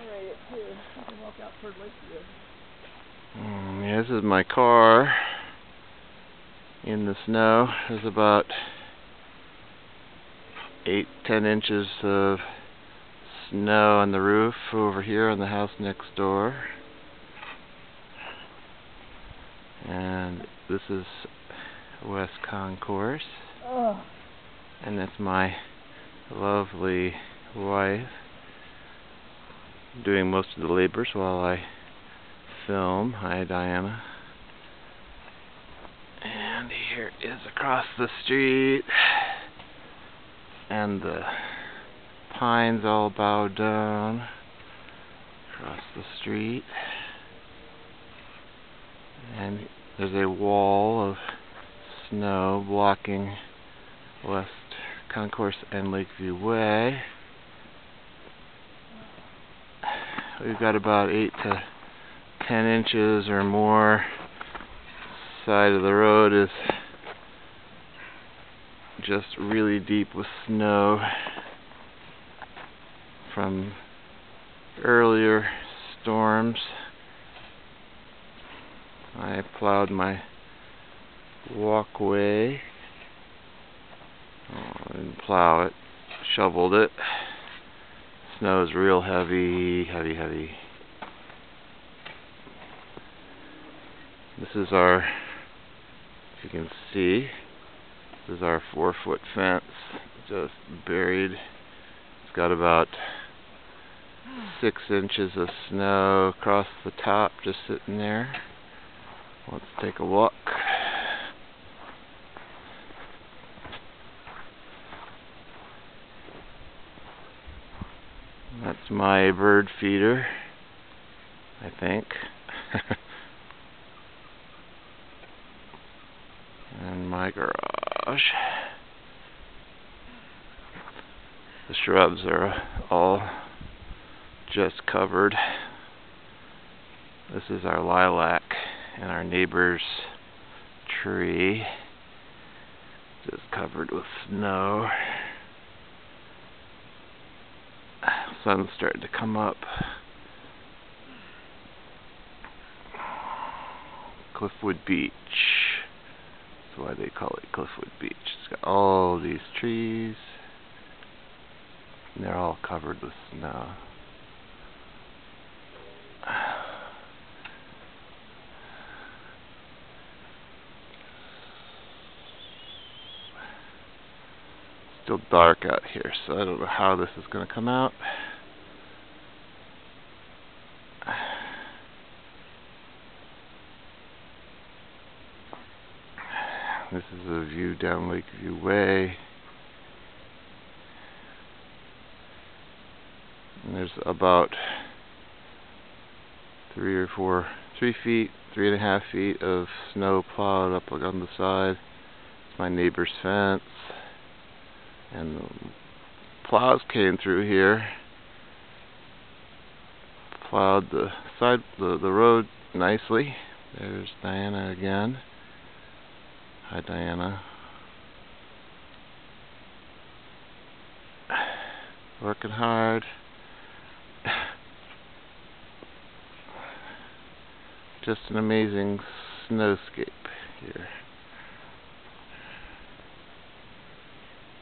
generate it too. You can walk out toward Lakeview. Yeah, this is my car in the snow. There's about 8-10 inches of snow on the roof over here on the house next door. And this is West Concourse. Oh. And that's my lovely wife doing most of the labors while I film. Hi, Diana. And here is across the street, and the pines all bow down across the street, and there's a wall of snow blocking West Concourse and Lakeview Way. We've got about 8 to 10 inches or more. Side of the road is just really deep with snow from earlier storms. I plowed my walkway. I didn't plow it, shoveled it. Snow is real heavy, heavy. This is our, if you can see, this is our 4-foot fence, just buried. It's got about 6 inches of snow across the top, just sitting there. Let's take a look. That's my bird feeder, I think. And my garage. The shrubs are all just covered. This is our lilac and our neighbor's tree, just covered with snow. Sun's starting to come up. Cliffwood Beach. That's why they call it Cliffwood Beach. It's got all these trees, and they're all covered with snow. Still dark out here, so I don't know how this is going to come out. This is a view down Lakeview Way. And there's about 3 feet, 3.5 feet of snow plowed up on the side. It's my neighbor's fence. And the plows came through here, plowed the side, the road nicely. There's Diana again. Hi, Diana. Working hard. Just an amazing snowscape here.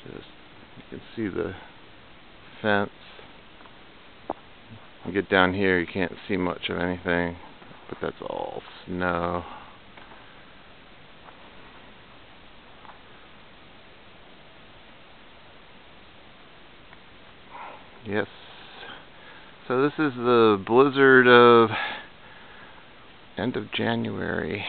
Just, you can see the fence. You get down here, you can't see much of anything, but that's all snow. Yes. So this is the blizzard of end of January.